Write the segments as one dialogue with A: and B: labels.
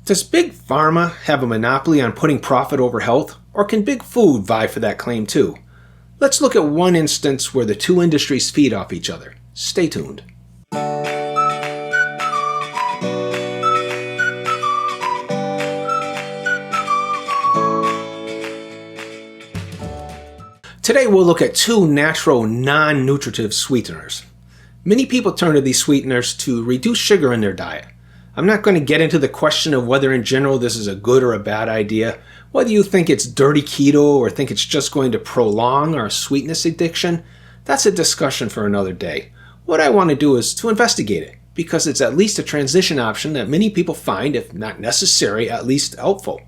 A: Does Big Pharma have a monopoly on putting profit over health, or can Big Food vie for that claim too? Let's look at one instance where the two industries feed off each other. Stay tuned. Today we'll look at two natural non-nutritive sweeteners. Many people turn to these sweeteners to reduce sugar in their diet. I'm not going to get into the question of whether in general this is a good or a bad idea, whether you think it's dirty keto or think it's just going to prolong our sweetness addiction. That's a discussion for another day. What I want to do is to investigate it, because it's at least a transition option that many people find, if not necessary, at least helpful.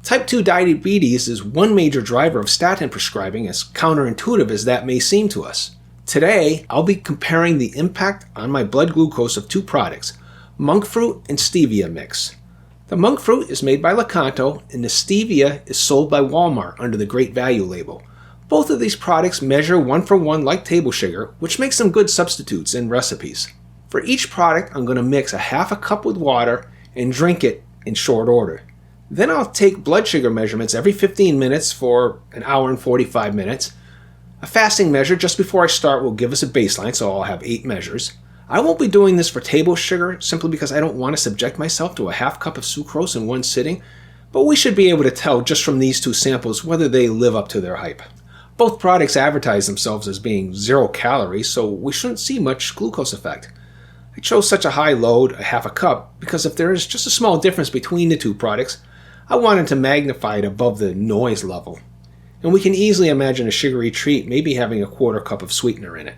A: Type 2 diabetes is one major driver of statin prescribing, as counterintuitive as that may seem to us. Today, I'll be comparing the impact on my blood glucose of two products, monk fruit and stevia mix. The monk fruit is made by Lakanto, and the stevia is sold by Walmart under the Great Value label. Both of these products measure 1-for-1 like table sugar, which makes them good substitutes in recipes. For each product, I'm going to mix a half a cup with water and drink it in short order. Then I'll take blood sugar measurements every 15 minutes for an hour and 45 minutes. A fasting measure just before I start will give us a baseline, so I'll have 8 measures. I won't be doing this for table sugar simply because I don't want to subject myself to a half cup of sucrose in one sitting, but we should be able to tell just from these two samples whether they live up to their hype. Both products advertise themselves as being 0 calories, so we shouldn't see much glucose effect. I chose such a high load, a half a cup, because if there is just a small difference between the two products, I wanted to magnify it above the noise level. And we can easily imagine a sugary treat maybe having a 1/4 cup of sweetener in it.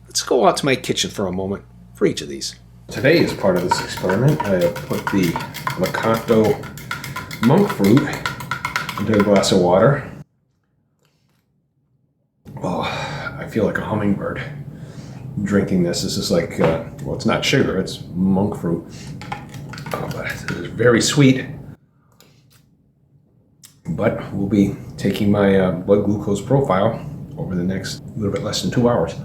A: Let's go out to my kitchen for a moment for each of these. Today, as part of this experiment, I have put the Lakanto monk fruit into a glass of water. Oh, I feel like a hummingbird drinking this. This is like, well, it's not sugar, it's monk fruit. But it is very sweet. But we'll be taking my blood glucose profile over the next little bit less than 2 hours.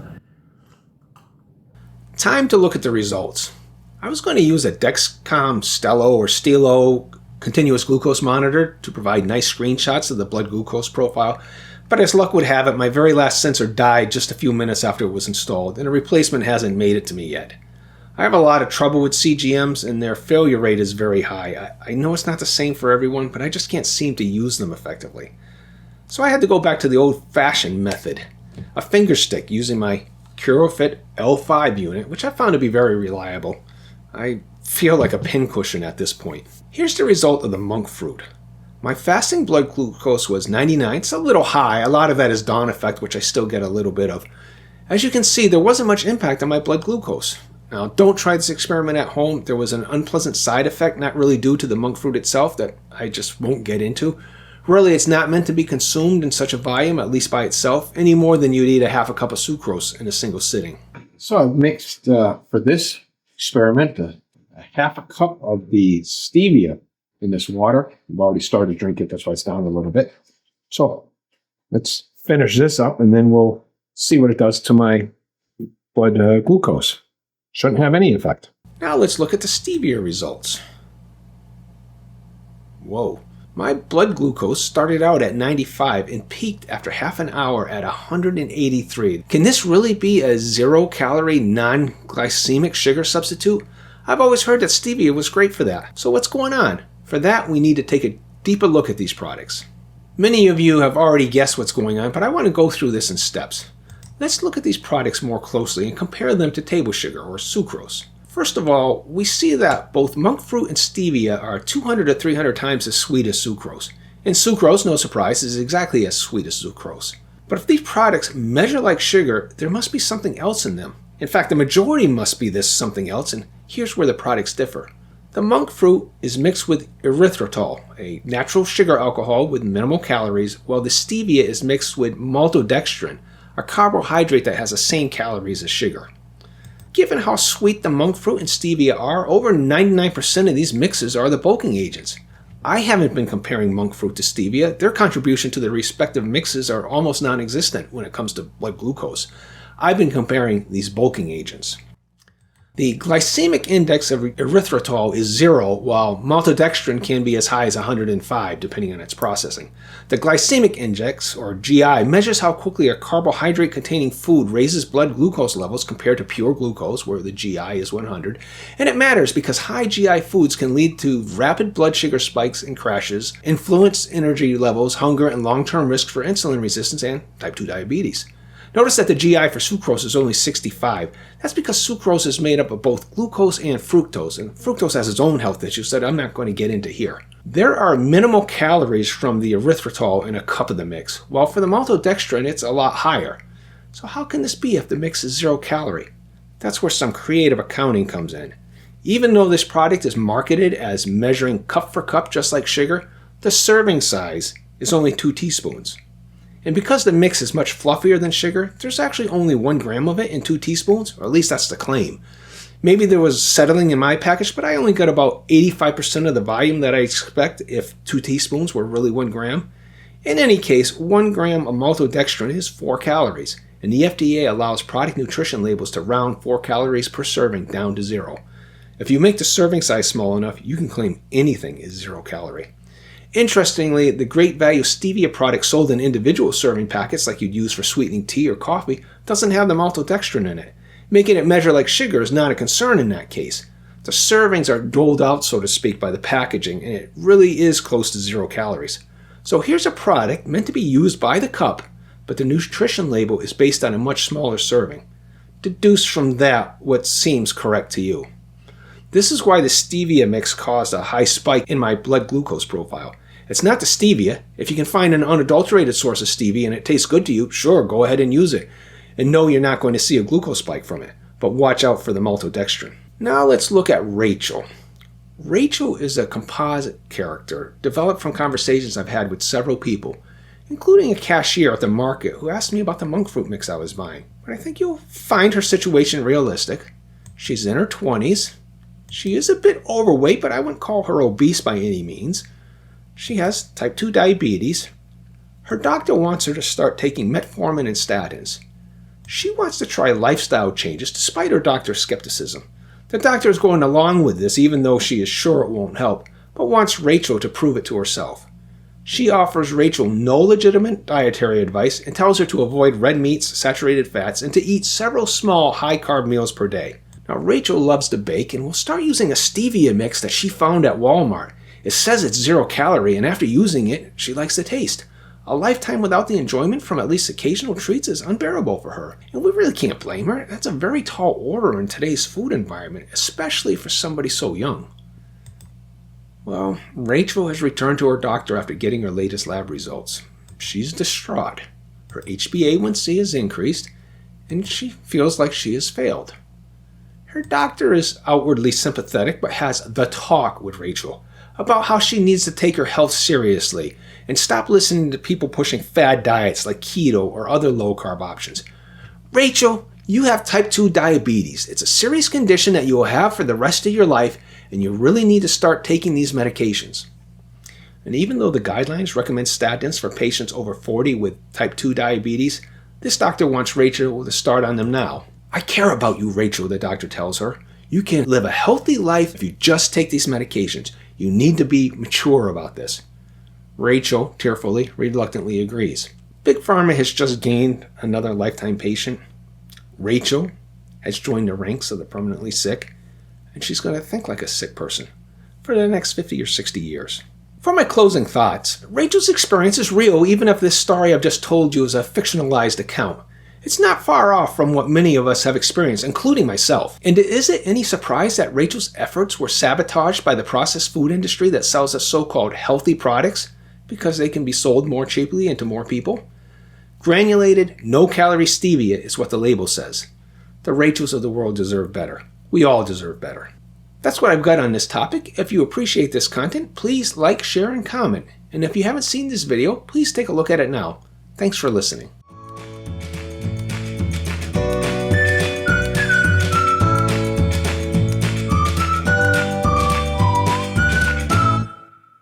A: Time to look at the results. I was going to use a Dexcom Stelo or Stelo continuous glucose monitor to provide nice screenshots of the blood glucose profile, but as luck would have it, my very last sensor died just a few minutes after it was installed, and a replacement hasn't made it to me yet. I have a lot of trouble with CGMs, and their failure rate is very high. I know it's not the same for everyone, but I just can't seem to use them effectively. So I had to go back to the old-fashioned method, a finger stick using my CuroFit L5 unit, which I found to be very reliable. I feel like a pincushion at this point. Here's the result of the monk fruit. My fasting blood glucose was 99. It's a little high. A lot of that is dawn effect, which I still get a little bit of. As you can see, there wasn't much impact on my blood glucose. Now, don't try this experiment at home. There was an unpleasant side effect, not really due to the monk fruit itself, that I just won't get into. Really, it's not meant to be consumed in such a volume, at least by itself, any more than you'd eat a half a cup of sucrose in a single sitting. So I've mixed, for this experiment, a half a cup of the stevia in this water. I've already started to drink it, that's why it's down a little bit. So let's finish this up, and then we'll see what it does to my blood glucose. Shouldn't have any effect. Now let's look at the stevia results. Whoa. My blood glucose started out at 95 and peaked after half an hour at 183. Can this really be a 0-calorie, non-glycemic sugar substitute? I've always heard that stevia was great for that. So what's going on? For that, we need to take a deeper look at these products. Many of you have already guessed what's going on, but I want to go through this in steps. Let's look at these products more closely and compare them to table sugar or sucrose. First of all, we see that both monk fruit and stevia are 200 to 300 times as sweet as sucrose. And sucrose, no surprise, is exactly as sweet as sucrose. But if these products measure like sugar, there must be something else in them. In fact, the majority must be this something else, and here's where the products differ. The monk fruit is mixed with erythritol, a natural sugar alcohol with minimal calories, while the stevia is mixed with maltodextrin, a carbohydrate that has the same calories as sugar. Given how sweet the monk fruit and stevia are, over 99% of these mixes are the bulking agents. I haven't been comparing monk fruit to stevia. Their contribution to the respective mixes are almost non-existent when it comes to blood glucose. I've been comparing these bulking agents. The glycemic index of erythritol is 0, while maltodextrin can be as high as 105, depending on its processing. The glycemic index, or GI, measures how quickly a carbohydrate-containing food raises blood glucose levels compared to pure glucose, where the GI is 100. And it matters because high GI foods can lead to rapid blood sugar spikes and crashes, influence energy levels, hunger, and long-term risk for insulin resistance and type 2 diabetes. Notice that the GI for sucrose is only 65. That's because sucrose is made up of both glucose and fructose has its own health issues that I'm not going to get into here. There are minimal calories from the erythritol in a cup of the mix, while for the maltodextrin it's a lot higher. So how can this be if the mix is 0 calorie? That's where some creative accounting comes in. Even though this product is marketed as measuring cup for cup just like sugar, the serving size is only 2 teaspoons. And because the mix is much fluffier than sugar, there's actually only 1 gram of it in 2 teaspoons, or at least that's the claim. Maybe there was settling in my package, but I only got about 85% of the volume that I expect if 2 teaspoons were really 1 gram. In any case, 1 gram of maltodextrin is 4 calories, and the FDA allows product nutrition labels to round 4 calories per serving down to 0. If you make the serving size small enough, you can claim anything is 0 calorie. Interestingly, the great value stevia product sold in individual serving packets like you'd use for sweetening tea or coffee doesn't have the maltodextrin in it. Making it measure like sugar is not a concern in that case. The servings are doled out, so to speak, by the packaging, and it really is close to 0 calories. So here's a product meant to be used by the cup, but the nutrition label is based on a much smaller serving. Deduce from that what seems correct to you. This is why the stevia mix caused a high spike in my blood glucose profile. It's not the stevia. If you can find an unadulterated source of stevia and it tastes good to you, sure, go ahead and use it. And no, you're not going to see a glucose spike from it, but watch out for the maltodextrin. Now let's look at Rachel. Rachel is a composite character developed from conversations I've had with several people, including a cashier at the market who asked me about the monk fruit mix I was buying. But I think you'll find her situation realistic. She's in her 20s. She is a bit overweight, but I wouldn't call her obese by any means. She has type 2 diabetes. Her doctor wants her to start taking metformin and statins. She wants to try lifestyle changes despite her doctor's skepticism. The doctor is going along with this even though she is sure it won't help, but wants Rachel to prove it to herself. She offers Rachel no legitimate dietary advice and tells her to avoid red meats, saturated fats, and to eat several small high-carb meals per day. Now, Rachel loves to bake and will start using a stevia mix that she found at Walmart. It says it's 0 calorie, and after using it, she likes the taste. A lifetime without the enjoyment from at least occasional treats is unbearable for her, and we really can't blame her. That's a very tall order in today's food environment, especially for somebody so young. Well, Rachel has returned to her doctor after getting her latest lab results. She's distraught. Her HbA1c has increased, and she feels like she has failed. Her doctor is outwardly sympathetic, but has the talk with Rachel about how she needs to take her health seriously and stop listening to people pushing fad diets like keto or other low-carb options. Rachel, you have type 2 diabetes. It's a serious condition that you will have for the rest of your life, and you really need to start taking these medications. And even though the guidelines recommend statins for patients over 40 with type 2 diabetes, this doctor wants Rachel to start on them now. I care about you, Rachel, the doctor tells her. You can live a healthy life if you just take these medications. You need to be mature about this. Rachel, tearfully, reluctantly agrees. Big Pharma has just gained another lifetime patient. Rachel has joined the ranks of the permanently sick, and she's going to think like a sick person for the next 50 or 60 years. For my closing thoughts, Rachel's experience is real even if this story I've just told you is a fictionalized account. It's not far off from what many of us have experienced, including myself. And is it any surprise that Rachel's efforts were sabotaged by the processed food industry that sells us so-called healthy products because they can be sold more cheaply and to more people? Granulated, no-calorie stevia is what the label says. The Rachels of the world deserve better. We all deserve better. That's what I've got on this topic. If you appreciate this content, please like, share, and comment. And if you haven't seen this video, please take a look at it now. Thanks for listening.